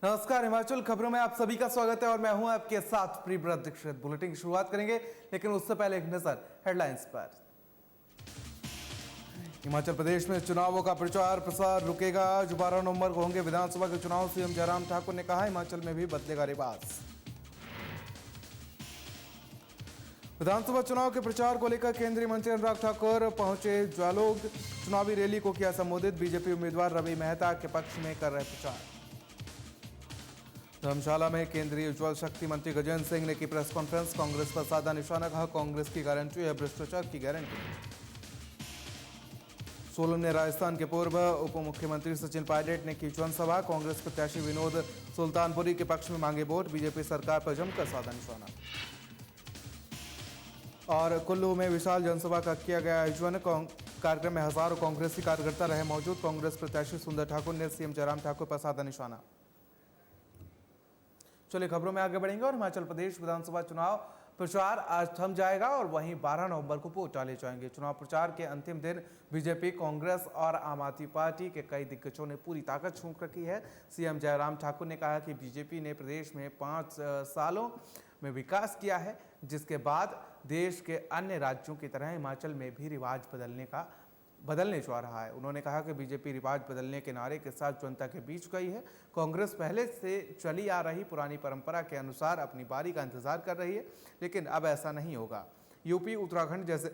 नमस्कार, हिमाचल खबरों में आप सभी का स्वागत है और मैं हूं आपके साथ प्रियव्रत दीक्षित। बुलेटिन की शुरुआत करेंगे, लेकिन उससे पहले एक नजर हेडलाइंस पर। हिमाचल प्रदेश में चुनावों का प्रचार प्रसार रुकेगा। आज 12 नवंबर को होंगे विधानसभा के चुनाव। सीएम जयराम ठाकुर ने कहा, हिमाचल में भी बदलेगा रिवाज। विधानसभा चुनाव के प्रचार को लेकर केंद्रीय मंत्री अनुराग ठाकुर पहुंचे ज्वालोग। चुनावी रैली को किया संबोधित। बीजेपी उम्मीदवार रवि मेहता के पक्ष में कर रहे प्रचार। धर्मशाला में केंद्रीय जल शक्ति मंत्री गजेंद्र सिंह ने की प्रेस कॉन्फ्रेंस। कांग्रेस पर साधा निशाना, कहा कांग्रेस की गारंटी है भ्रष्टाचार की गारंटी। सोलन में राजस्थान के पूर्व उप मुख्यमंत्री सचिन पायलट ने की जनसभा। कांग्रेस प्रत्याशी विनोद सुल्तानपुरी के पक्ष में मांगे वोट। बीजेपी सरकार पर जमकर साधा निशाना। और कुल्लू में विशाल जनसभा का किया गया आयोजन। कार्यक्रम में हजारों कांग्रेसी कार्यकर्ता रहे मौजूद। कांग्रेस प्रत्याशी सुंदर ठाकुर ने सीएम जयराम ठाकुर पर साधा निशाना। चलिए खबरों में आगे बढ़ेंगे। और हिमाचल प्रदेश विधानसभा चुनाव प्रचार आज थम जाएगा और वहीं 12 नवंबर को वोट डाले जाएंगे। चुनाव प्रचार के अंतिम दिन बीजेपी, कांग्रेस और आम आदमी पार्टी के कई दिग्गजों ने पूरी ताकत झोंक रखी है। सीएम जयराम ठाकुर ने कहा कि बीजेपी ने प्रदेश में 5 सालों में विकास किया है, जिसके बाद देश के अन्य राज्यों की तरह हिमाचल में भी रिवाज बदलने जा रहा है। उन्होंने कहा कि बीजेपी रिवाज बदलने के नारे के साथ जनता के बीच गई है। कांग्रेस पहले से चली आ रही पुरानी परंपरा के अनुसार अपनी बारी का इंतजार कर रही है, लेकिन अब ऐसा नहीं होगा। यूपी, उत्तराखंड जैसे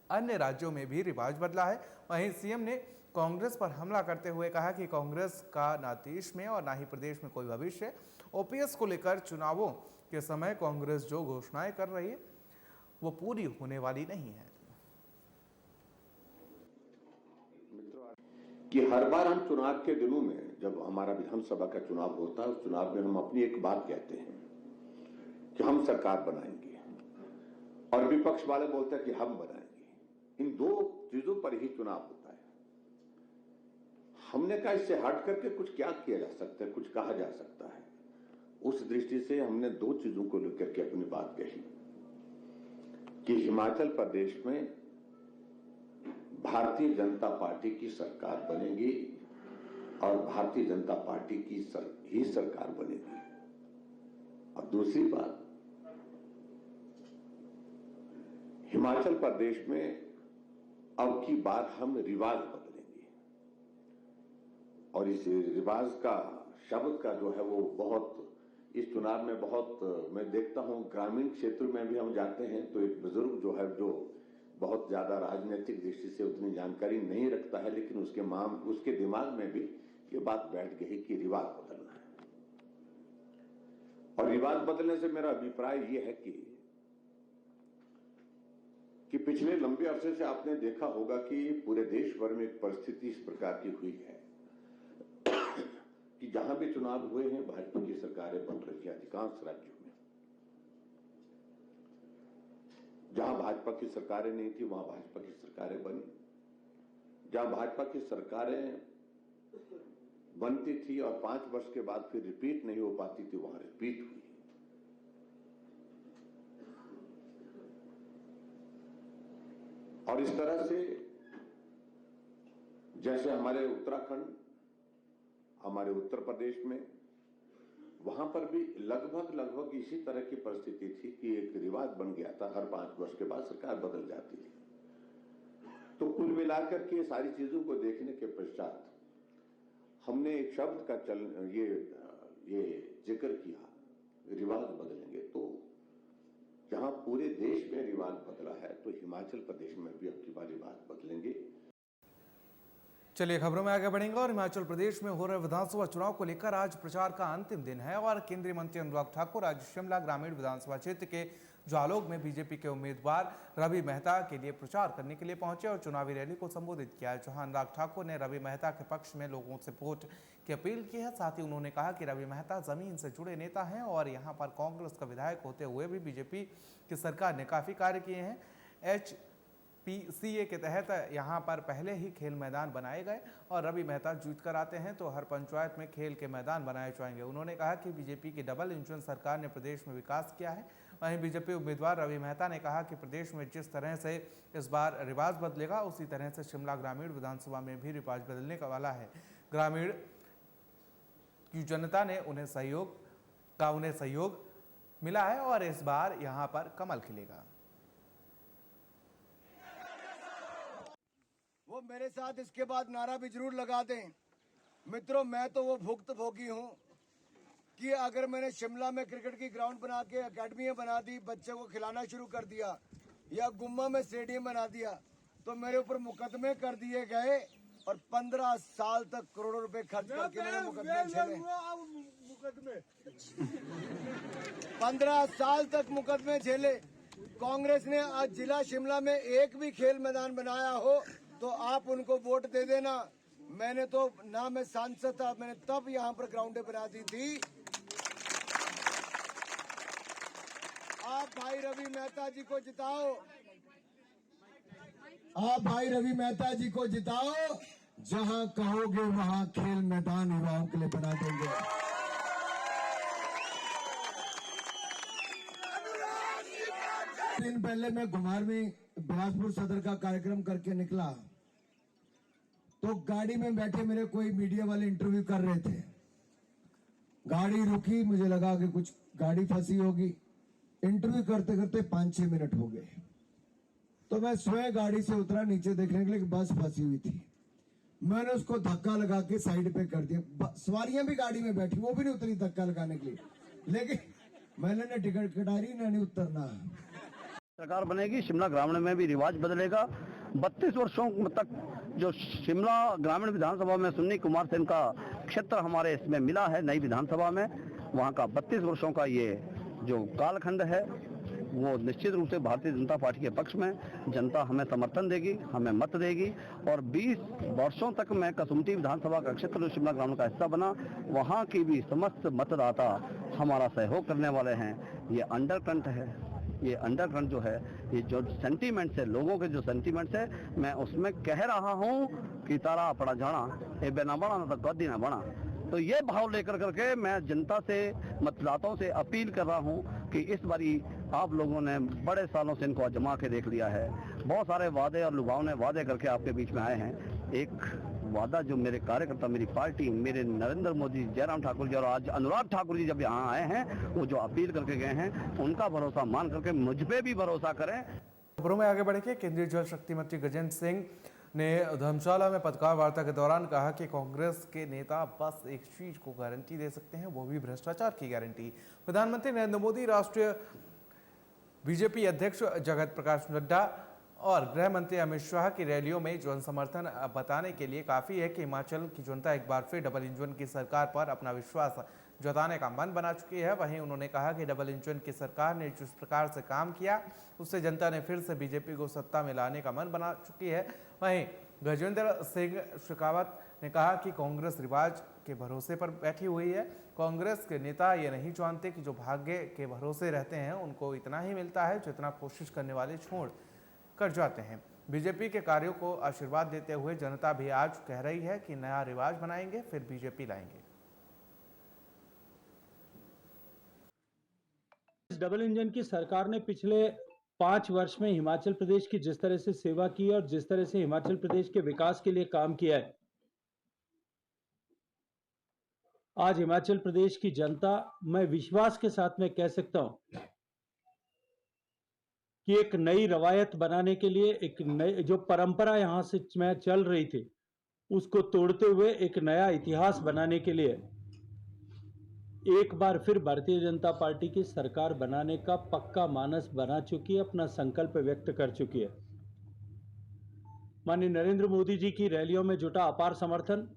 अन्य राज्यों में भी रिवाज बदला है। वहीं सीएम ने कांग्रेस पर हमला करते हुए कहा कि कांग्रेस का ना देश में और ना ही प्रदेश में कोई भविष्य है। ओपीएस को लेकर चुनावों के समय कांग्रेस जो घोषणाएं कर रही है वो पूरी होने वाली नहीं है। कि हर बार हम चुनाव के दिनों में, जब हमारा विधानसभा का चुनाव होता है, उस चुनाव में हम अपनी एक बात कहते हैं कि हम सरकार बनाएंगे, और विपक्ष वाले बोलते हैं कि हम बनाएंगे। इन दो चीजों पर ही चुनाव होता है। हमने कहा इससे हट करके कुछ क्या किया जा सकता है, कुछ कहा जा सकता है। उस दृष्टि से हमने 2 चीजों को लेकर के अपनी बात कही कि हिमाचल प्रदेश में भारतीय जनता पार्टी की सरकार बनेगी और भारतीय जनता पार्टी की ही सरकार बनेगी। और दूसरी बात, हिमाचल प्रदेश में अब की बार हम रिवाज बदलेंगे। और इस रिवाज का शब्द का जो है वो बहुत इस चुनाव में बहुत, मैं देखता हूं ग्रामीण क्षेत्र में भी हम जाते हैं तो एक बुजुर्ग जो है, जो बहुत ज्यादा राजनीतिक दृष्टि से उतनी जानकारी नहीं रखता है, लेकिन उसके दिमाग में भी ये बात बैठ गई कि रिवाज बदलना है। और रिवाज बदलने से मेरा अभिप्राय ये है कि पिछले लंबे अरसे से आपने देखा होगा कि पूरे देश भर में एक परिस्थिति इस प्रकार की हुई है कि जहां भी चुनाव हुए हैं भाजपा की सरकारें बन रही है। अधिकांश राज्यों में जहां भाजपा की सरकारें नहीं थी वहां भाजपा की सरकारें बनी। जहां भाजपा की सरकारें बनती थी और 5 वर्ष के बाद फिर रिपीट नहीं हो पाती थी, वहां रिपीट हुई। और इस तरह से जैसे हमारे उत्तराखंड, हमारे उत्तर प्रदेश में, वहां पर भी लगभग इसी तरह की परिस्थिति थी कि एक रिवाज बन गया था, हर 5 वर्ष के बाद सरकार बदल जाती थी। तो कुल मिलाकर के सारी चीजों को देखने के पश्चात हमने एक शब्द का ये जिक्र किया, रिवाज बदलेंगे। तो जहां पूरे देश में रिवाज बदला है तो हिमाचल प्रदेश में भी अब की बार रिवाज बदलेंगे। चलिए खबरों में आगे बढ़ेंगे। और हिमाचल प्रदेश में हो रहे विधानसभा चुनाव को लेकर आज प्रचार का अंतिम दिन है और केंद्रीय मंत्री अनुराग ठाकुर आज शिमला ग्रामीण विधानसभा क्षेत्र के ज्वालोग में बीजेपी के उम्मीदवार रवि मेहता के लिए प्रचार करने के लिए पहुंचे और चुनावी रैली को संबोधित किया, जहां अनुराग ठाकुर ने रवि मेहता के पक्ष में लोगों से वोट की अपील की है। साथ ही उन्होंने कहा कि रवि मेहता जमीन से जुड़े नेता हैं और यहाँ पर कांग्रेस का विधायक होते हुए भी बीजेपी की सरकार ने काफी कार्य किए हैं। HPCA के तहत यहाँ पर पहले ही खेल मैदान बनाए गए और रवि मेहता जीत कर आते हैं तो हर पंचायत में खेल के मैदान बनाए जाएंगे। उन्होंने कहा कि बीजेपी की डबल इंजन सरकार ने प्रदेश में विकास किया है। वहीं बीजेपी उम्मीदवार रवि मेहता ने कहा कि प्रदेश में जिस तरह से इस बार रिवाज बदलेगा उसी तरह से शिमला ग्रामीण विधानसभा में भी रिवाज बदलने का वाला है। ग्रामीण कि जनता ने उन्हें सहयोग मिला है और इस बार यहां पर कमल खिलेगा। वो मेरे साथ इसके बाद नारा भी जरूर लगा दें। मित्रों, मैं तो वो भुक्तभोगी हूँ कि अगर मैंने शिमला में क्रिकेट की ग्राउंड बना के अकेडमियां बना दी, बच्चों को खिलाना शुरू कर दिया, या गुम्मा में स्टेडियम बना दिया, तो मेरे ऊपर मुकदमे कर दिए गए और 15 साल तक करोड़ों रुपए खर्च करके मैंने मुकदमे झेले। 15 साल तक मुकदमे झेले। कांग्रेस ने आज जिला शिमला में एक भी खेल मैदान बनाया हो तो आप उनको वोट दे देना। मैंने तो ना मैं सांसद था, मैंने तब यहाँ पर ग्राउंडें बना दी थी। आप भाई रवि मेहता जी को जिताओ, आप भाई रवि मेहता जी को जिताओ, जहां कहोगे वहां खेल मैदान युवाओं के लिए बना देंगे। दिन पहले मैं घुमार में बिलासपुर सदर का कार्यक्रम करके निकला तो गाड़ी में बैठे मेरे कोई मीडिया वाले इंटरव्यू कर रहे थे। गाड़ी रुकी, मुझे लगा कि कुछ गाड़ी फंसी होगी। इंटरव्यू करते करते 5-6 मिनट हो गए तो मैं स्वयं गाड़ी से उतरा नीचे देखने के लिए कि बस फंसी हुई थी। मैंने उसको धक्का लगा के साइड पे कर दिया। सवारियां भी गाड़ी में बैठी, वो भी नहीं उतरी धक्का लगाने के लिए, लेकिन मैंने ना टिकट कटारी ना नहीं उतरना। सरकार बनेगी, शिमला ग्रामीण में भी रिवाज बदलेगा। 32 वर्षों तक जो शिमला ग्रामीण विधानसभा में सुन्नी कुमार सेन का क्षेत्र हमारे इसमें मिला है नई विधानसभा में, वहां का 32 वर्षों का ये जो कालखंड है वो निश्चित रूप से भारतीय जनता पार्टी के पक्ष में जनता हमें समर्थन देगी, हमें मत देगी। और 20 वर्षों तक मैं कसुमती विधानसभा का क्षेत्र जो शिमला ग्रामीण का हिस्सा बना, वहाँ की भी समस्त मतदाता हमारा सहयोग करने वाले हैं। ये अंडरकरंट है, ये अंडरकरंट जो है, ये जो सेंटीमेंट्स है, लोगों के जो सेंटीमेंट्स है, मैं उसमें कह रहा हूँ कि तारा अपना जाना ए बेना बना ना तो गद्दी ना बना। तो ये भाव लेकर करके मैं जनता से, मतदाताओं से अपील कर रहा हूँ कि इस बारी आप लोगों ने बड़े सालों से इनको आजमा के देख लिया है। बहुत सारे वादे और लुभावने वादे करके आपके बीच में आए हैं। एक वादा जो मेरे कार्यकर्ता, मेरी पार्टी, मेरे नरेंद्र मोदी, जयराम ठाकुर जी और आज अनुराग ठाकुर जी जब यहाँ आए हैं, वो जो अपील करके गए हैं, उनका भरोसा मान करके मुझ पे भी भरोसा करें। खबरों में आगे बढ़े, केंद्रीय जल शक्ति मंत्री गजेंद्र सिंह ने धर्मशाला में पत्रकार वार्ता के दौरान कहा कि कांग्रेस के नेता बस एक चीज को गारंटी दे सकते हैं, वो भी भ्रष्टाचार की गारंटी। प्रधानमंत्री नरेंद्र मोदी, राष्ट्रीय बीजेपी अध्यक्ष जगत प्रकाश नड्डा और गृह मंत्री अमित शाह की रैलियों में जन समर्थन बताने के लिए काफी है कि हिमाचल की जनता एक बार फिर डबल इंजन की सरकार पर अपना विश्वास जताने का मन बना चुकी है। वहीं उन्होंने कहा कि डबल इंजन की सरकार ने जिस प्रकार से काम किया उससे जनता ने फिर से बीजेपी को सत्ता में लाने का मन बना चुकी है। वहीं गजेंद्र सिंह शेखावत ने कहा कि कांग्रेस रिवाज के भरोसे पर बैठी हुई है। कांग्रेस के नेता ये नहीं जानते कि जो भाग्य के भरोसे रहते हैं उनको इतना ही मिलता है जितना कोशिश करने वाले छोड़ कर जाते हैं। बीजेपी के कार्यों को आशीर्वाद देते हुए जनता भी आज कह रही है कि नया रिवाज बनाएंगे, फिर बीजेपी लाएंगे। इस डबल इंजन की सरकार ने पिछले 5 वर्ष में हिमाचल प्रदेश की जिस तरह से सेवा की और जिस तरह से हिमाचल प्रदेश के विकास के लिए काम किया है, आज हिमाचल प्रदेश की जनता, मैं विश्वास के साथ में कह सकता हूं कि एक नई रवायत बनाने के लिए, एक नई जो परंपरा यहां से मैं चल रही थी उसको तोड़ते हुए एक नया इतिहास बनाने के लिए एक बार फिर भारतीय जनता पार्टी की सरकार बनाने का पक्का मानस बना चुकी है, अपना संकल्प व्यक्त कर चुकी है। माननीय नरेंद्र मोदी जी की रैलियों में जुटा अपार समर्थन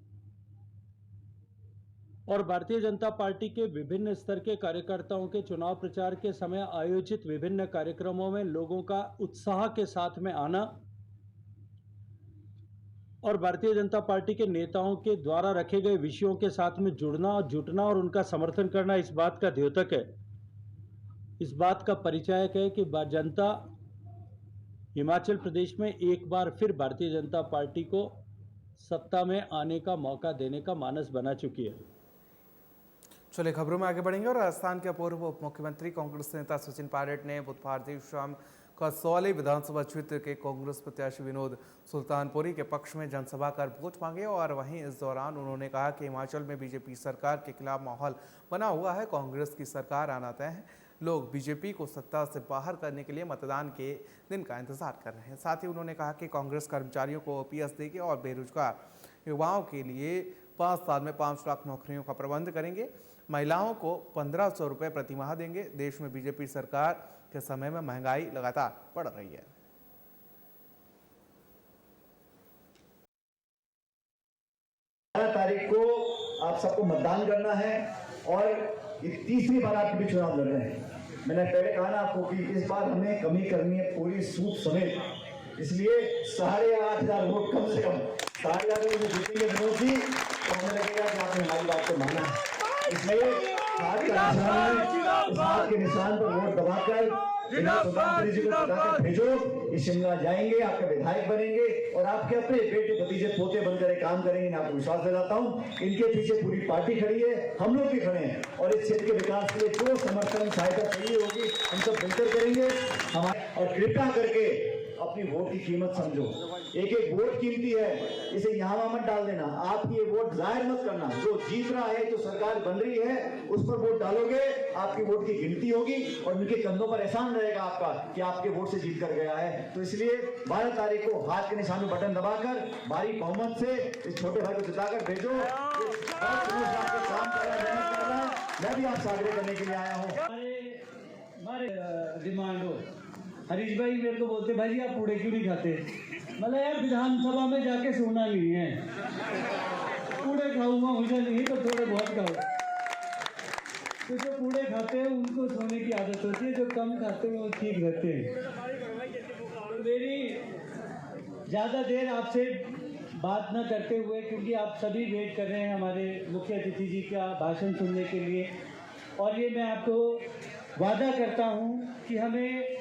और भारतीय जनता पार्टी के विभिन्न स्तर के कार्यकर्ताओं के चुनाव प्रचार के समय आयोजित विभिन्न कार्यक्रमों में लोगों का उत्साह के साथ में आना और भारतीय जनता पार्टी के नेताओं के द्वारा रखे गए विषयों के साथ में जुड़ना और जुटना और उनका समर्थन करना इस बात का द्योतक है, इस बात का परिचायक है कि जनता हिमाचल प्रदेश में एक बार फिर भारतीय जनता पार्टी को सत्ता में आने का मौका देने का मानस बना चुकी है। चलिए खबरों में आगे बढ़ेंगे और राजस्थान के पूर्व उप मुख्यमंत्री कांग्रेस नेता सचिन पायलट ने बुधवार देर शाम कसौली विधानसभा क्षेत्र के कांग्रेस प्रत्याशी विनोद सुल्तानपुरी के पक्ष में जनसभा कर वोट मांगे और वहीं इस दौरान उन्होंने कहा कि हिमाचल में बीजेपी सरकार के खिलाफ माहौल बना हुआ है। कांग्रेस की सरकार आना तय है। लोग बीजेपी को सत्ता से बाहर करने के लिए मतदान के दिन का इंतजार कर रहे हैं। साथ ही उन्होंने कहा कि कांग्रेस कर्मचारियों को ओपीएस देगी और बेरोजगार युवाओं के लिए 5 साल में 5 लाख नौकरियों का प्रबंध करेंगे। महिलाओं को 1500 रुपये प्रति माह देंगे। देश में बीजेपी सरकार के समय में महंगाई लगातार बढ़ रही है। 12 तारीख को आप सबको मतदान करना है और ये तीसरी बार आप भी चुनाव लड़ रहे हैं। मैंने पहले कहा ना आपको कि इस बार हमें कमी करनी है पूरी सूट समेत, इसलिए 8,500 वोट कम से कम 8,500 वोट जीतेंगे विनोद जी, तो हमें लगेगा कि आपने हमारी बात को माना है। इसलिए हाथ के निशान पर वोट दबाकर सुल्तानपुरी जी को बताकर भेजो। ये शिमला जाएंगे, आपके विधायक बनेंगे और आपके अपने बेटे भतीजे पोते बनकर काम करेंगे। मैं आपको विश्वास दिलाता हूँ, इनके पीछे पूरी पार्टी खड़ी है, हम लोग भी खड़े हैं और इस क्षेत्र के विकास के लिए जो समर्थन सहायता चाहिए होगी हम सब बेहतर करेंगे हमारे। और कृपया करके अपनी वोट की कीमत समझो, एक एक वोट कीमती है, इसे यहाँ मत डाल देना। आपकी ये वोट जाहिर मत करना। जो जीत रहा है, जो सरकार बन रही है, उस पर वोट डालोगे, आपकी वोट की गिनती होगी और उनके कंधों पर एहसान रहेगा आपका कि आपके वोट से जीत कर गया है। तो इसलिए 12 तारीख को हाथ के निशान में बटन दबाकर भारी बहुमत से इस छोटे भाई को जिताकर भेजो। मैं भी आपसे आग्रह करने के लिए आया हूँ। हमारे डिमांड हो, हरीश भाई मेरे को बोलते भाई आप पूड़े क्यों नहीं खाते? मतलब यार विधानसभा में जाके सोना नहीं है, पूड़े खाऊंगा मुझे नहीं तो थोड़े बहुत खाओ। तो जो पूड़े खाते हैं उनको सोने की आदत होती है, जो कम खाते हैं वो ठीक रहते हैं। मेरी ज़्यादा देर आपसे बात न करते हुए, क्योंकि आप सभी वेट कर रहे हैं हमारे मुख्य अतिथि जी का भाषण सुनने के लिए, और ये मैं आपको वादा करता हूँ कि हमें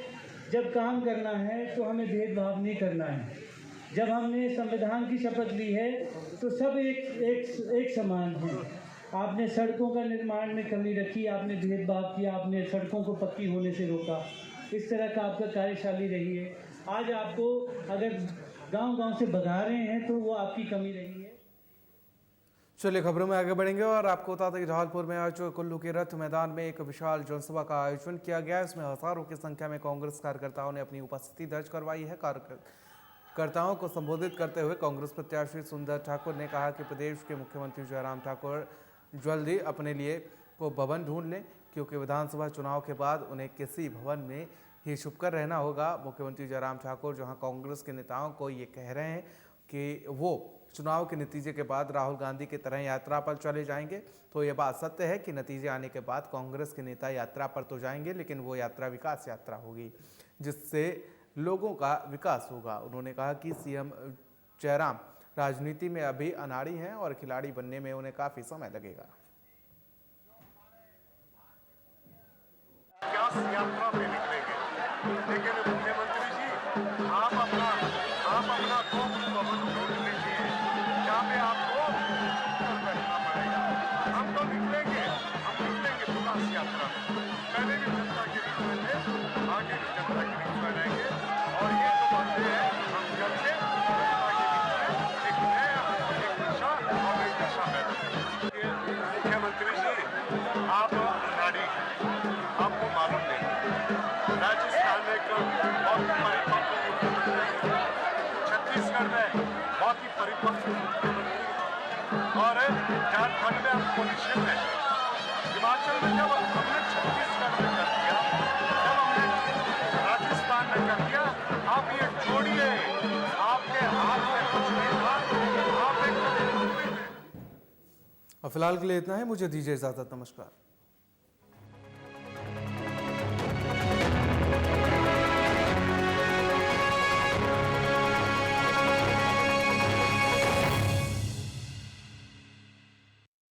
जब काम करना है तो हमें भेदभाव नहीं करना है। जब हमने संविधान की शपथ ली है तो सब एक समान हैं। आपने सड़कों का निर्माण में कमी रखी, आपने भेदभाव किया, आपने सड़कों को पक्की होने से रोका। इस तरह का आपका कार्यशाली रही है। आज आपको अगर गांव-गांव से भगा रहे हैं तो वो आपकी कमी रही है। चलिए खबरों में आगे बढ़ेंगे और आपको बता दें कि धौलपुर में आज कुल्लू के रथ मैदान में एक विशाल जनसभा का आयोजन किया गया। इसमें हजारों की संख्या में कांग्रेस कार्यकर्ताओं ने अपनी उपस्थिति दर्ज करवाई है। कार्यकर्ताओं को संबोधित करते हुए कांग्रेस प्रत्याशी सुंदर ठाकुर ने कहा कि प्रदेश के मुख्यमंत्री जयराम ठाकुर जल्दी अपने लिए को भवन ढूंढ लें, क्योंकि विधानसभा चुनाव के बाद उन्हें किसी भवन में ही छुपकर रहना होगा। मुख्यमंत्री जयराम ठाकुर जहां कांग्रेस के नेताओं को ये कह रहे हैं कि वो चुनाव के नतीजे के बाद राहुल गांधी की तरह यात्रा पर चले जाएंगे, तो ये बात सत्य है कि नतीजे आने के बाद कांग्रेस के नेता यात्रा पर तो जाएंगे, लेकिन वो यात्रा विकास यात्रा होगी, जिससे लोगों का विकास होगा। उन्होंने कहा कि सीएम जयराम राजनीति में अभी अनाड़ी हैं और खिलाड़ी बनने में उन्हें काफी समय लगेगा। यात्रा में निकलेंगे, लेकिन मुख्यमंत्री जी आप अपना भवन ढूंढ लीजिए, जहाँ पे आपको बैठना पड़ेगा। हम तो निकलेंगे विकास यात्रा में। पहले भी जनता के बीच में थे, आगे भी जनता के बीच में रहेंगे और ये जो बातें हैं हम जल्द से जनता के बीच में एक नया एक दिशा और एक दिशा है। मुख्यमंत्री जी आप नारी आपको मालूम नहीं, राजस्थान में एक बहुत परिपक्व मुख्यमंत्री, छत्तीसगढ़ में बहुत ही परिपक्व मुख्यमंत्री और झारखंड में आप पोजिशन में, हिमाचल में जब हमने छत्तीसगढ़ में कर दिया, जब हमने राजस्थान में कर दिया, आप ये छोड़िए, आपके हाथ में कुछ नहीं था, आप एक और फिलहाल के लिए इतना है। मुझे दीजिए इजाजत। नमस्कार।